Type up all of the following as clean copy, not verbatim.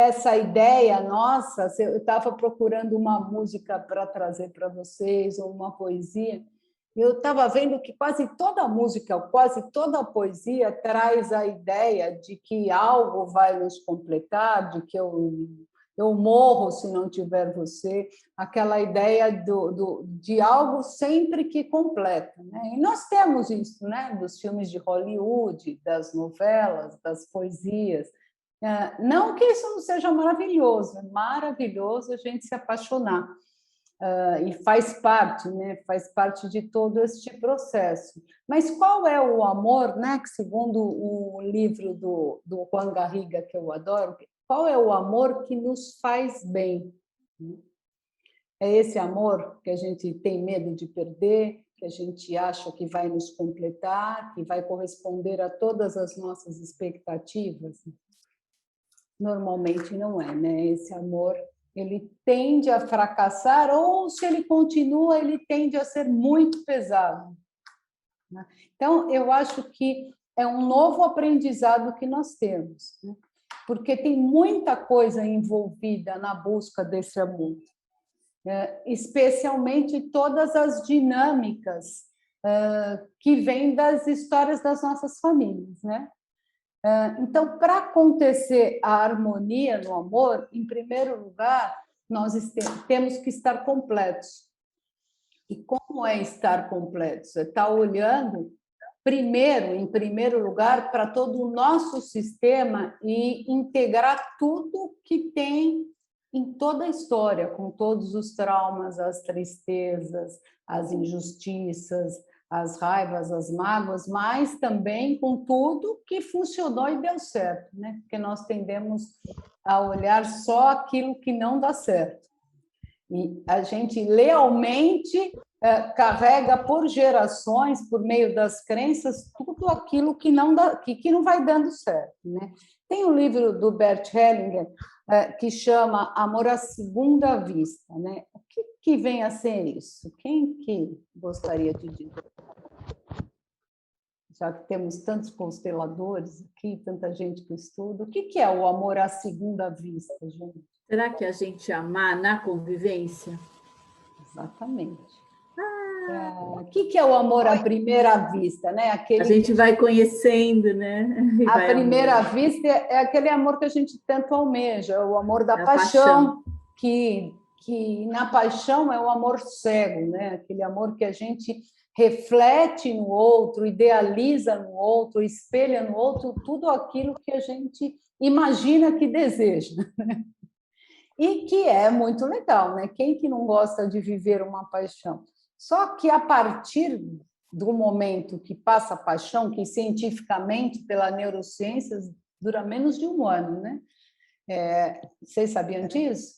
Essa ideia nossa, eu estava procurando uma música para trazer para vocês, ou uma poesia, e eu estava vendo que quase toda música, quase toda poesia traz a ideia de que algo vai nos completar, de que eu morro se não tiver você, aquela ideia de algo sempre que completa. Né? E nós temos isso, né? Dos filmes de Hollywood, das novelas, das poesias. Não que isso não seja maravilhoso, é maravilhoso a gente se apaixonar. E faz parte, né? Faz parte de todo este processo. Mas qual é o amor, né? Que segundo o livro do Juan Garriga, que eu adoro, qual é o amor que nos faz bem? É esse amor que a gente tem medo de perder, que a gente acha que vai nos completar, que vai corresponder a todas as nossas expectativas? Normalmente não é, né? Esse amor, ele tende a fracassar, ou se ele continua, ele tende a ser muito pesado. Né? Então, eu acho que é um novo aprendizado que nós temos, né? Porque tem muita coisa envolvida na busca desse amor, especialmente todas as dinâmicas que vêm das histórias das nossas famílias, né? Então, para acontecer a harmonia no amor, em primeiro lugar, nós temos que estar completos. E como é estar completos? É estar olhando, em primeiro lugar, para todo o nosso sistema e integrar tudo que tem em toda a história, com todos os traumas, as tristezas, as injustiças, as raivas, as mágoas, mas também com tudo que funcionou e deu certo, né? Porque nós tendemos a olhar só aquilo que não dá certo. E a gente lealmente carrega por gerações, por meio das crenças, tudo aquilo que não dá, que não vai dando certo, né? Tem um livro do Bert Hellinger que chama Amor à Segunda Vista, né? O que vem a ser isso? Quem que gostaria de dizer? Já que temos tantos consteladores aqui, tanta gente que estuda, o que é o amor à segunda vista, gente? Será que a gente amar na convivência? Exatamente. O que é o amor à primeira vista, né? A gente vai conhecendo, né? À primeira vista é aquele amor que a gente tanto almeja, o amor da paixão, que na paixão é o amor cego, né? Aquele amor que a gente reflete no outro, idealiza no outro, espelha no outro tudo aquilo que a gente imagina que deseja. E que é muito legal, né? Quem que não gosta de viver uma paixão? Só que a partir do momento que passa a paixão, que cientificamente, pela neurociência, dura menos de um ano, né? Vocês sabiam disso?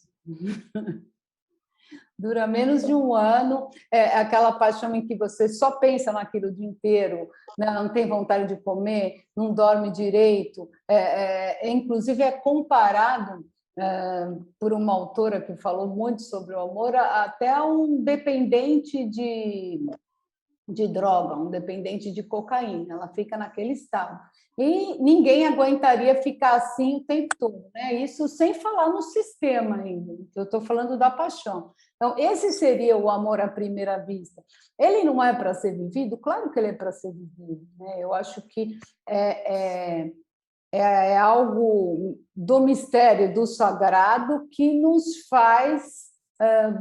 Dura menos de um ano, aquela paixão em que você só pensa naquilo o dia inteiro, né? Não tem vontade de comer, não dorme direito, inclusive é comparado por uma autora que falou muito sobre o amor, até um dependente de droga, um dependente de cocaína, ela fica naquele estado. E ninguém aguentaria ficar assim o tempo todo, né? Isso sem falar no sistema ainda, eu estou falando da paixão. Então, esse seria o amor à primeira vista. Ele não é para ser vivido? Claro que ele é para ser vivido, né? Eu acho que é algo do mistério, do sagrado, que nos faz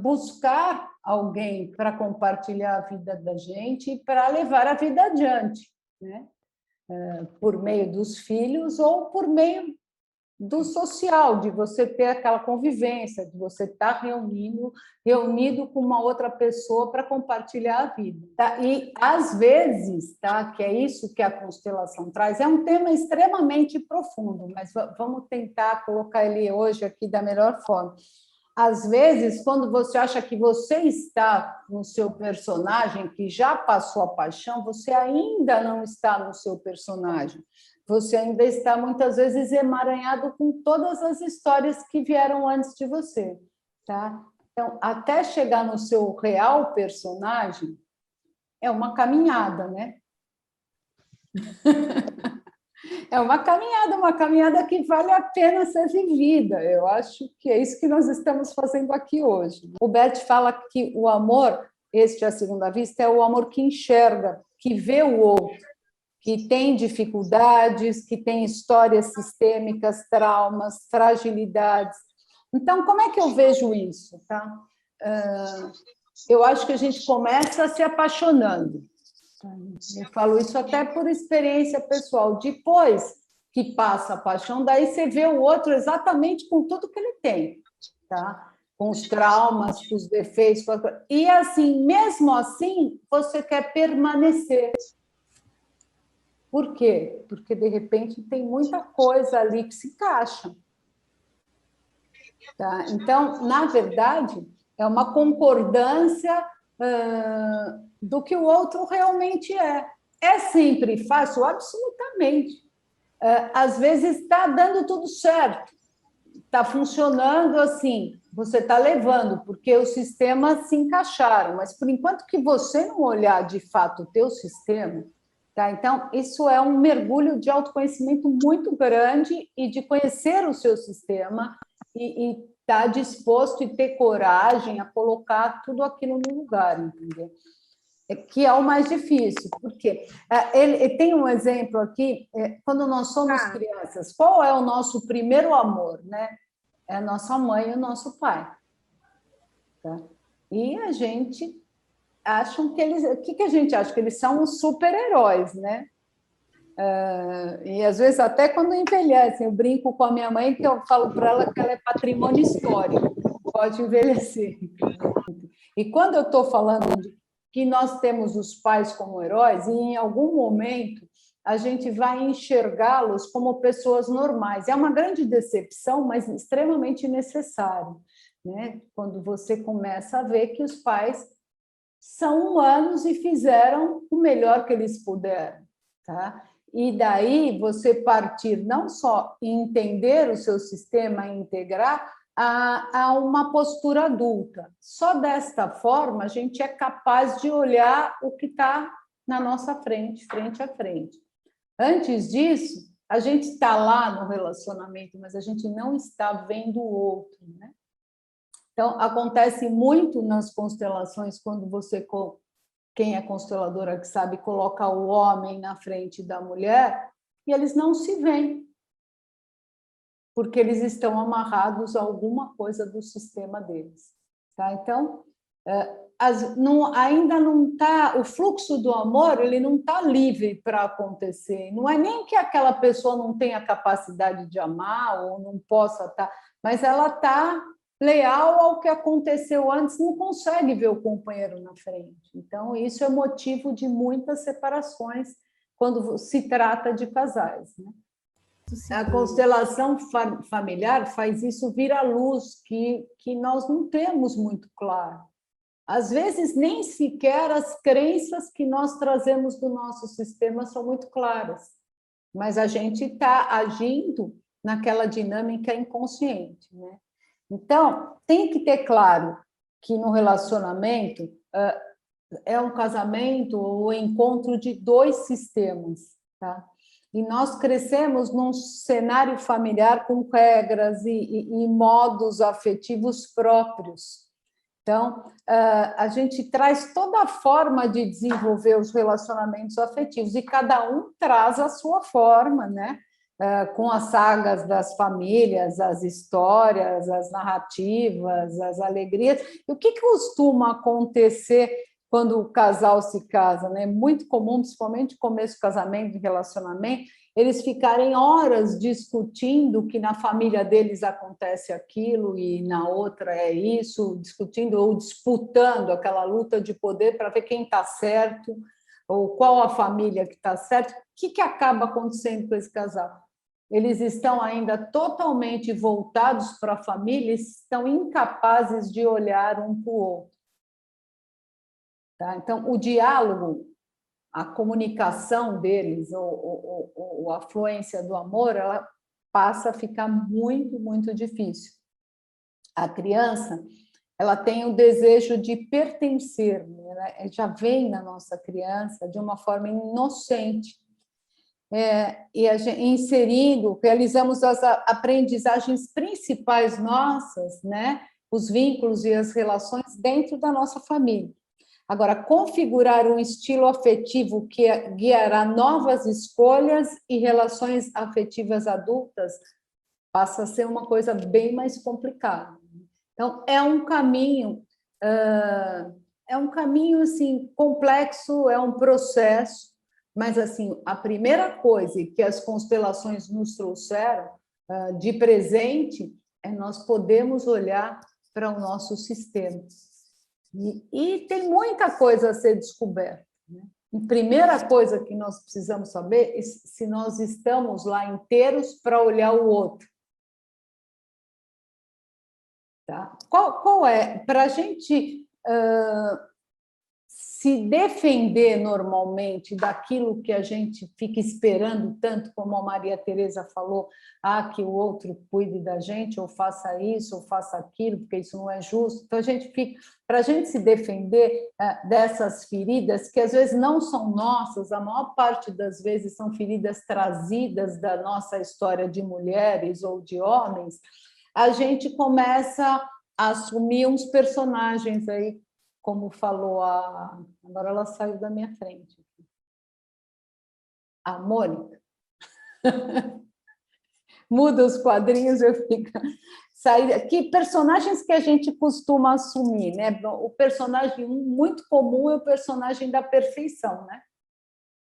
buscar alguém para compartilhar a vida da gente e para levar a vida adiante, né? Por meio dos filhos ou por meio do social, de você ter aquela convivência, de você estar reunido com uma outra pessoa para compartilhar a vida. Tá? E, às vezes, tá? Que é isso que a constelação traz, é um tema extremamente profundo, mas vamos tentar colocar ele hoje aqui da melhor forma. Às vezes, quando você acha que você está no seu personagem, que já passou a paixão, você ainda não está no seu personagem. Você ainda está, muitas vezes, emaranhado com todas as histórias que vieram antes de você. Tá? Então, até chegar no seu real personagem, é uma caminhada, né? É uma caminhada que vale a pena ser vivida. Eu acho que é isso que nós estamos fazendo aqui hoje. O Bert fala que o amor, este à segunda vista, é o amor que enxerga, que vê o outro, que tem dificuldades, que tem histórias sistêmicas, traumas, fragilidades. Então, como é que eu vejo isso? Tá? Eu acho que a gente começa se apaixonando. Eu falo isso até por experiência pessoal. Depois que passa a paixão, daí você vê o outro exatamente com tudo que ele tem, tá? Com os traumas, com os defeitos. E, assim, mesmo assim, você quer permanecer. Por quê? Porque, de repente, tem muita coisa ali que se encaixa. Tá? Então, na verdade, é uma concordância do que o outro realmente é. É sempre fácil? Absolutamente. Às vezes está dando tudo certo, está funcionando assim, você está levando, porque os sistemas se encaixaram, mas por enquanto que você não olhar de fato o teu sistema, tá? Então, isso é um mergulho de autoconhecimento muito grande e de conhecer o seu sistema e estar disposto e ter coragem a colocar tudo aquilo no lugar, entendeu? Que é o mais difícil, porque ele tem um exemplo aqui, quando nós somos crianças, qual é o nosso primeiro amor, né? É a nossa mãe e o nosso pai. Tá? E a gente acha que eles... O que a gente acha? Que eles são os super-heróis, né? E às vezes até quando envelhecem, eu brinco com a minha mãe que eu falo para ela que ela é patrimônio histórico, pode envelhecer. E quando eu estou falando de que nós temos os pais como heróis, e em algum momento a gente vai enxergá-los como pessoas normais. É uma grande decepção, mas extremamente necessário, né? Quando você começa a ver que os pais são humanos e fizeram o melhor que eles puderam, tá? E daí você partir não só em entender o seu sistema e integrar, a uma postura adulta. Só desta forma a gente é capaz de olhar o que está na nossa frente, frente a frente. Antes disso, a gente está lá no relacionamento, mas a gente não está vendo o outro, né? Então, acontece muito nas constelações, quando você, quem é consteladora que sabe, coloca o homem na frente da mulher, e eles não se veem, porque eles estão amarrados a alguma coisa do sistema deles. Tá? Então, ainda não está... O fluxo do amor, ele não está livre para acontecer. Não é nem que aquela pessoa não tenha capacidade de amar ou não possa estar, mas ela está leal ao que aconteceu antes, não consegue ver o companheiro na frente. Então, isso é motivo de muitas separações quando se trata de casais, né? A constelação familiar faz isso vir à luz, que nós não temos muito claro. Às vezes, nem sequer as crenças que nós trazemos do nosso sistema são muito claras, mas a gente está agindo naquela dinâmica inconsciente, né? Então, tem que ter claro que no relacionamento é um casamento ou encontro de dois sistemas, tá? E nós crescemos num cenário familiar com regras e modos afetivos próprios. Então, a gente traz toda a forma de desenvolver os relacionamentos afetivos, e cada um traz a sua forma, né? Com as sagas das famílias, as histórias, as narrativas, as alegrias. E o que costuma acontecer quando o casal se casa, né? É muito comum, principalmente no começo do casamento, de relacionamento, eles ficarem horas discutindo que na família deles acontece aquilo e na outra é isso, discutindo ou disputando aquela luta de poder para ver quem está certo ou qual a família que está certa. O que acaba acontecendo com esse casal? Eles estão ainda totalmente voltados para a família e estão incapazes de olhar um para o outro. Tá? Então, o diálogo, a comunicação deles, ou a fluência do amor, ela passa a ficar muito, muito difícil. A criança, ela tem o desejo de pertencer, né? Já vem na nossa criança de uma forma inocente. inserindo, realizamos as aprendizagens principais nossas, né? Os vínculos e as relações dentro da nossa família. Agora, configurar um estilo afetivo que guiará novas escolhas e relações afetivas adultas passa a ser uma coisa bem mais complicada. Então, é um caminho assim complexo, é um processo, mas assim a primeira coisa que as constelações nos trouxeram de presente é nós podemos olhar para o nosso sistema. E tem muita coisa a ser descoberta, né? A primeira coisa que nós precisamos saber é se nós estamos lá inteiros para olhar o outro. Tá? Qual é? Para a gente se defender normalmente daquilo que a gente fica esperando tanto, como a Maria Teresa falou, que o outro cuide da gente, ou faça isso, ou faça aquilo, porque isso não é justo. Então, para a gente se defender dessas feridas, que às vezes não são nossas, a maior parte das vezes são feridas trazidas da nossa história de mulheres ou de homens, a gente começa a assumir uns personagens aí, como falou agora ela saiu da minha frente. A Mônica. Muda os quadrinhos, eu fico... Que personagens que a gente costuma assumir, né? O personagem muito comum é o personagem da perfeição, né?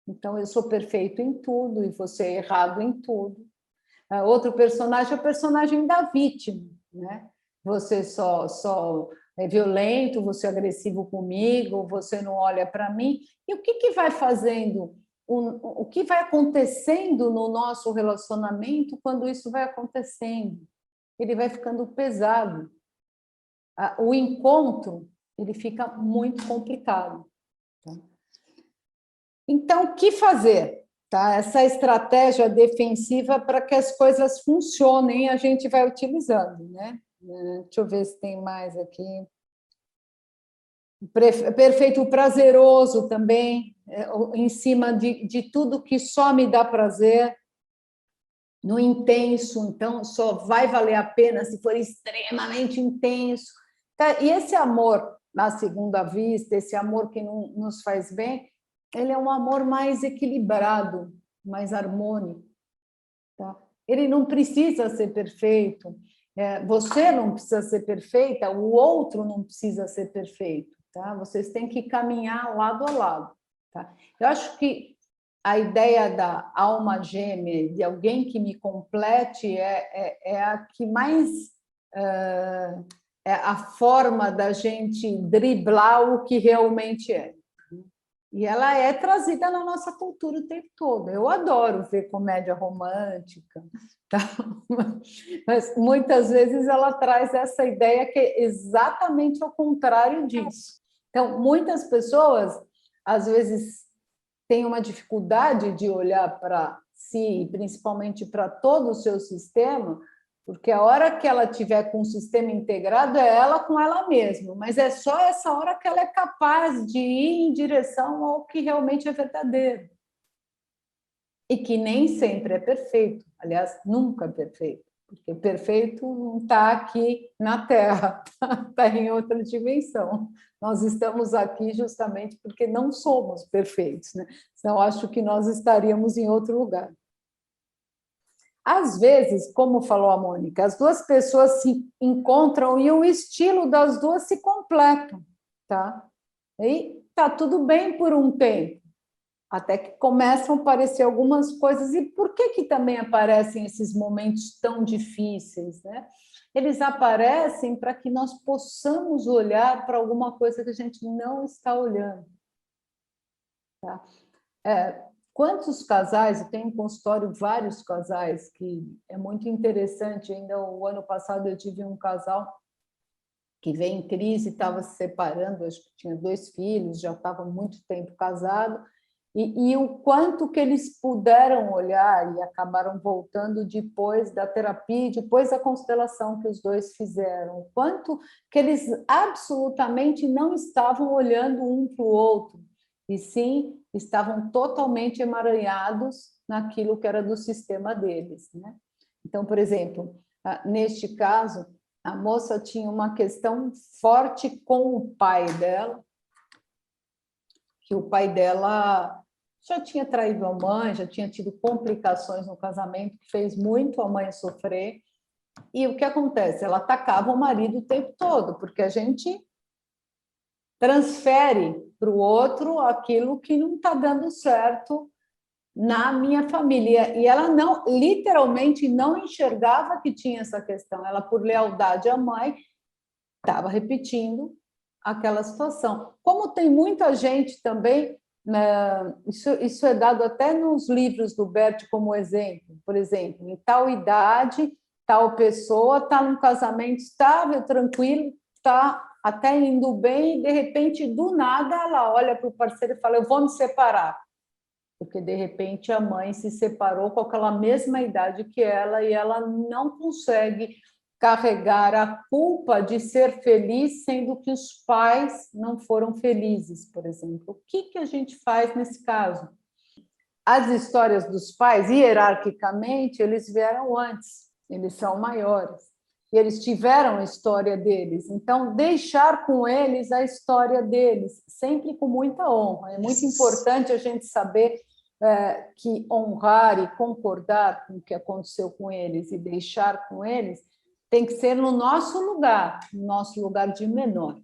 Então, eu sou perfeito em tudo e você é errado em tudo. Outro personagem é o personagem da vítima, né? Você só é violento, você é agressivo comigo, você não olha para mim. E o que vai fazendo, o que vai acontecendo no nosso relacionamento quando isso vai acontecendo? Ele vai ficando pesado. O encontro, ele fica muito complicado. Então, o que fazer? Tá? Essa estratégia defensiva para que as coisas funcionem, a gente vai utilizando, né? Deixa eu ver se tem mais aqui. Perfeito prazeroso também, em cima de tudo que só me dá prazer. No intenso, então, só vai valer a pena se for extremamente intenso. E esse amor na segunda vista, esse amor que não nos faz bem, ele é um amor mais equilibrado, mais harmônico. Tá? Ele não precisa ser perfeito. Você não precisa ser perfeita, o outro não precisa ser perfeito. Tá? Vocês têm que caminhar lado a lado. Tá? Eu acho que a ideia da alma gêmea, de alguém que me complete, é a que mais é a forma da gente driblar o que realmente é. E ela é trazida na nossa cultura o tempo todo. Eu adoro ver comédia romântica, tá? Mas muitas vezes ela traz essa ideia que é exatamente ao contrário disso. Então, muitas pessoas, às vezes, têm uma dificuldade de olhar para si, principalmente para todo o seu sistema, porque a hora que ela tiver com o sistema integrado é ela com ela mesma, mas é só essa hora que ela é capaz de ir em direção ao que realmente é verdadeiro. E que nem sempre é perfeito, aliás, nunca é perfeito, porque perfeito não está aqui na Terra, está em outra dimensão. Nós estamos aqui justamente porque não somos perfeitos, né? Então, acho que nós estaríamos em outro lugar. Às vezes, como falou a Mônica, as duas pessoas se encontram e o estilo das duas se completam, tá? E tá tudo bem por um tempo, até que começam a aparecer algumas coisas. E por que também aparecem esses momentos tão difíceis, né? Eles aparecem para que nós possamos olhar para alguma coisa que a gente não está olhando, tá? Quantos casais, eu tenho em consultório vários casais, que é muito interessante, ainda o ano passado eu tive um casal que veio em crise, estava se separando, acho que tinha 2 filhos, já estava muito tempo casado, e o quanto que eles puderam olhar e acabaram voltando depois da terapia, depois da constelação que os dois fizeram, o quanto que eles absolutamente não estavam olhando um para o outro, e sim estavam totalmente emaranhados naquilo que era do sistema deles, né? Então, por exemplo, neste caso, a moça tinha uma questão forte com o pai dela, que o pai dela já tinha traído a mãe, já tinha tido complicações no casamento, que fez muito a mãe sofrer. E o que acontece? Ela atacava o marido o tempo todo, porque a gente transfere para o outro aquilo que não está dando certo na minha família. E ela não, literalmente, não enxergava que tinha essa questão. Ela, por lealdade à mãe, estava repetindo aquela situação. Como tem muita gente também, né, isso é dado até nos livros do Bert como exemplo. Por exemplo, em tal idade, tal pessoa está num casamento estável, tranquilo, está até indo bem, e de repente, do nada, ela olha para o parceiro e fala: eu vou me separar. Porque, de repente, a mãe se separou com aquela mesma idade que ela e ela não consegue carregar a culpa de ser feliz, sendo que os pais não foram felizes, por exemplo. O que a gente faz nesse caso? As histórias dos pais, hierarquicamente, eles vieram antes, eles são maiores, e eles tiveram a história deles. Então, deixar com eles a história deles, sempre com muita honra. É muito importante a gente saber que honrar e concordar com o que aconteceu com eles e deixar com eles tem que ser no nosso lugar de menor.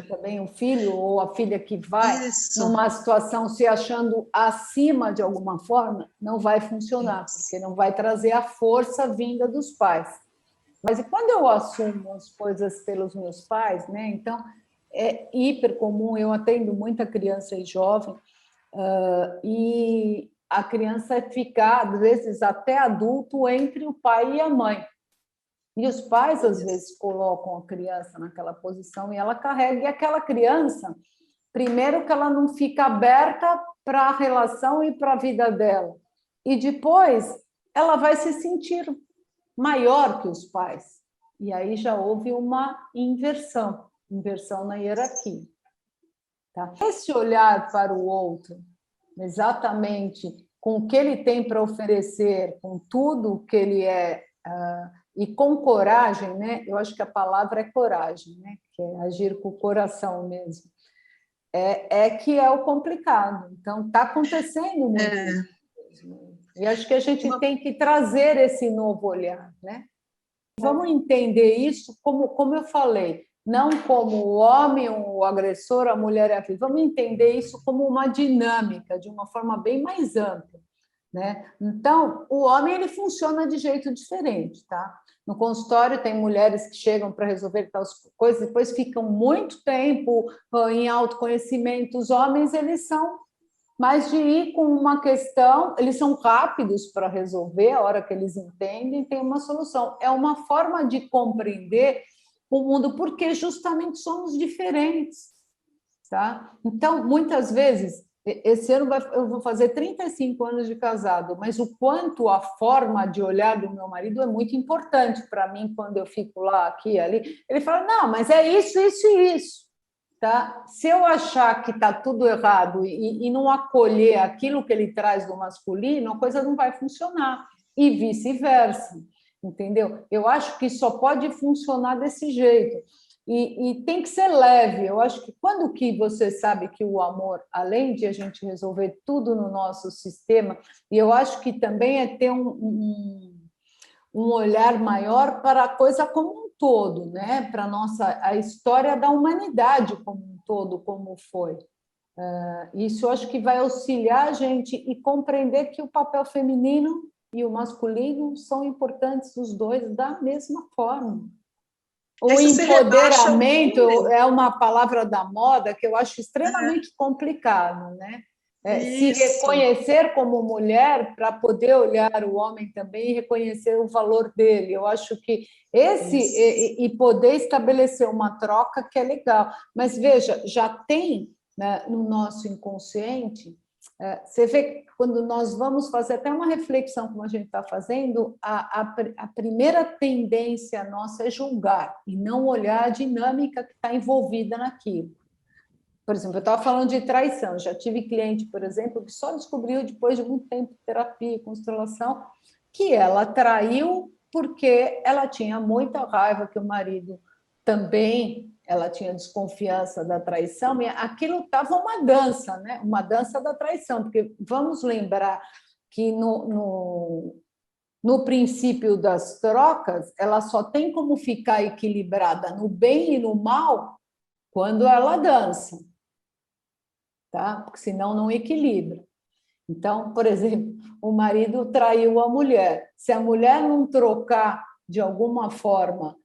Também o filho ou a filha que vai numa situação se achando acima de alguma forma, não vai funcionar, porque não vai trazer a força vinda dos pais. Mas e quando eu assumo as coisas pelos meus pais, né? Então, é hiper comum, eu atendo muita criança e jovem, e a criança ficar, às vezes, até adulto, entre o pai e a mãe. E os pais, às vezes, colocam a criança naquela posição e ela carrega. E aquela criança, primeiro que ela não fica aberta para a relação e para a vida dela. E depois ela vai se sentir maior que os pais. E aí já houve uma inversão na hierarquia. Tá? Esse olhar para o outro, exatamente com o que ele tem para oferecer, com tudo que ele é, e com coragem, né? Eu acho que a palavra é coragem, né? Que é agir com o coração mesmo. Que é o complicado. Então, está acontecendo muito mesmo. E acho que a gente tem que trazer esse novo olhar, né? Vamos entender isso como eu falei, não como o homem, o agressor, a mulher é a filha. Vamos entender isso como uma dinâmica, de uma forma bem mais ampla, né? Então, o homem ele funciona de jeito diferente, tá? No consultório tem mulheres que chegam para resolver tal coisas, depois ficam muito tempo em autoconhecimento. Os homens eles são mais de ir com uma questão, eles são rápidos para resolver, a hora que eles entendem, tem uma solução. É uma forma de compreender o mundo, porque justamente somos diferentes, tá? Então, muitas vezes, esse ano eu vou fazer 35 anos de casado, mas o quanto a forma de olhar do meu marido é muito importante para mim, quando eu fico lá, aqui, ali. Ele fala, não, mas é isso, isso e isso. Tá? Se eu achar que está tudo errado e não acolher aquilo que ele traz do masculino, a coisa não vai funcionar. E vice-versa, entendeu? Eu acho que só pode funcionar desse jeito. E tem que ser leve. Eu acho que quando que você sabe que o amor, além de a gente resolver tudo no nosso sistema, e eu acho que também é ter um olhar maior para a coisa como um todo, né? Para a história da humanidade como um todo, como foi. Isso eu acho que vai auxiliar a gente e compreender que o papel feminino e o masculino são importantes os dois da mesma forma. O empoderamento é uma palavra da moda que eu acho extremamente complicado, né? Se reconhecer como mulher para poder olhar o homem também e reconhecer o valor dele. Eu acho que e poder estabelecer uma troca que é legal. Mas veja, já tem, né, no nosso inconsciente. Você vê quando nós vamos fazer até uma reflexão, como a gente está fazendo, a primeira tendência nossa é julgar e não olhar a dinâmica que está envolvida naquilo. Por exemplo, eu estava falando de traição. Já tive cliente, por exemplo, que só descobriu depois de muito tempo de terapia, constelação, que ela traiu porque ela tinha muita raiva que o marido também, ela tinha desconfiança da traição, e aquilo estava uma dança, né? Uma dança da traição, porque vamos lembrar que no princípio das trocas, ela só tem como ficar equilibrada no bem e no mal quando ela dança, tá? Porque senão não equilibra. Então, por exemplo, o marido traiu a mulher. Se a mulher não trocar de alguma forma,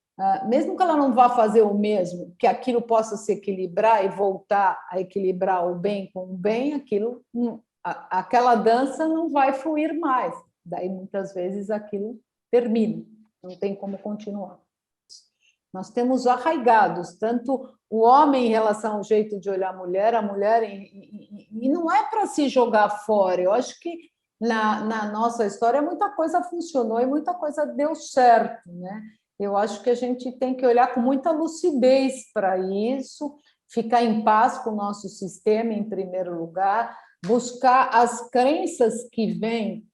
mesmo que ela não vá fazer o mesmo, que aquilo possa se equilibrar e voltar a equilibrar o bem com o bem, aquela dança não vai fluir mais. Daí, muitas vezes, aquilo termina, não tem como continuar. Nós temos arraigados, tanto o homem em relação ao jeito de olhar a mulher, e não é para se jogar fora. Eu acho que na nossa história muita coisa funcionou e muita coisa deu certo, né? Eu acho que a gente tem que olhar com muita lucidez para isso, ficar em paz com o nosso sistema, em primeiro lugar, buscar as crenças que vêm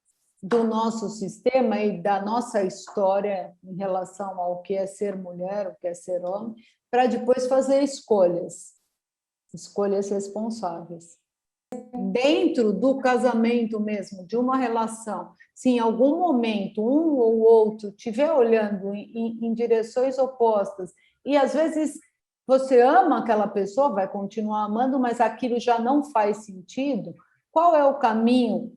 do nosso sistema e da nossa história em relação ao que é ser mulher, o que é ser homem, para depois fazer escolhas responsáveis. Dentro do casamento mesmo, de uma relação, se em algum momento um ou outro estiver olhando em direções opostas, e às vezes você ama aquela pessoa, vai continuar amando, mas aquilo já não faz sentido, qual é o caminho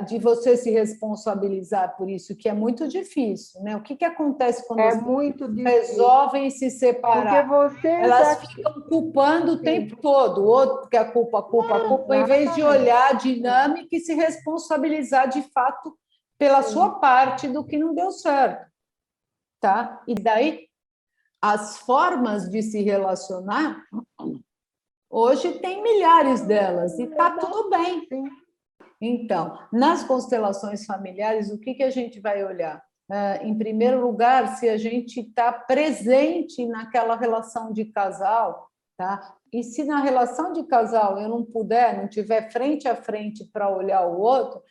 de você se responsabilizar por isso, que é muito difícil, né? O que acontece quando as pessoas resolvem se separar? Elas ficam culpando o tempo todo, o outro que a culpa, em vez de olhar a dinâmica e se responsabilizar de fato pela sua parte do que não deu certo, tá? E daí as formas de se relacionar hoje tem milhares delas e está tudo bem. Então, nas constelações familiares, o que a gente vai olhar? Em primeiro lugar, se a gente está presente naquela relação de casal, tá? E se na relação de casal eu não tiver frente a frente para olhar o outro,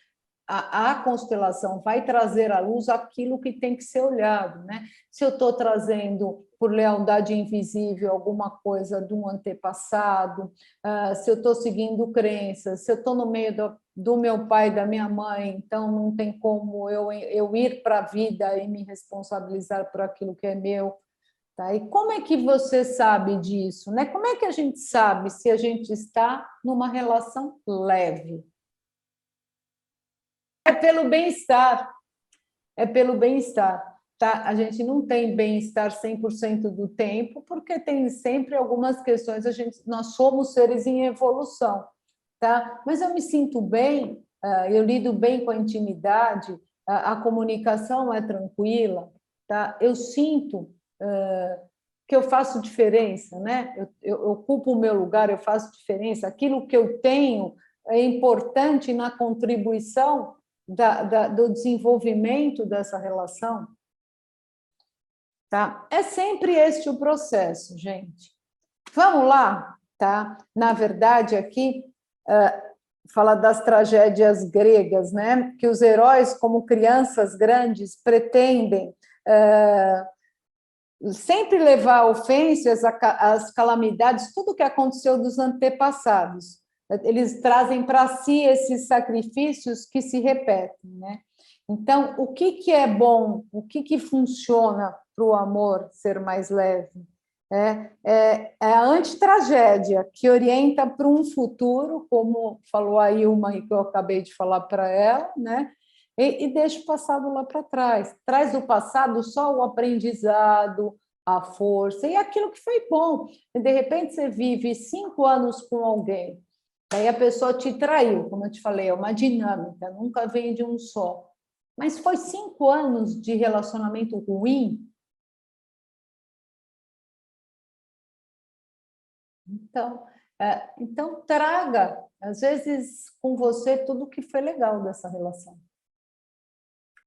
a constelação vai trazer à luz aquilo que tem que ser olhado, né? Se eu estou trazendo por lealdade invisível alguma coisa de um antepassado, se eu estou seguindo crenças, se eu estou no meio do meu pai e da minha mãe, então não tem como eu ir para a vida e me responsabilizar por aquilo que é meu. Tá? E como é que você sabe disso, né? Como é que a gente sabe se a gente está numa relação leve? É pelo bem-estar, tá? A gente não tem bem-estar 100% do tempo, porque tem sempre algumas questões, nós somos seres em evolução, tá? Mas eu me sinto bem, eu lido bem com a intimidade, a comunicação é tranquila, tá? Eu sinto que eu faço diferença, né? Eu ocupo o meu lugar, eu faço diferença, aquilo que eu tenho é importante na contribuição do desenvolvimento dessa relação, tá? É sempre este o processo, gente. Vamos lá, tá? Na verdade, aqui fala das tragédias gregas, né? Que os heróis, como crianças grandes, pretendem sempre levar ofensas, as calamidades, tudo que aconteceu dos antepassados. Eles trazem para si esses sacrifícios que se repetem, né? Então, o que é bom, o que funciona para o amor ser mais leve? É a antitragédia, que orienta para um futuro, como falou a Ilma, que eu acabei de falar para ela, né? E deixa o passado lá para trás. Traz do passado só o aprendizado, a força e aquilo que foi bom. E, de repente, você vive 5 anos com alguém, aí a pessoa te traiu, como eu te falei, é uma dinâmica, nunca vem de um só. Mas foi 5 anos de relacionamento ruim. Então traga, às vezes, com você tudo que foi legal dessa relação.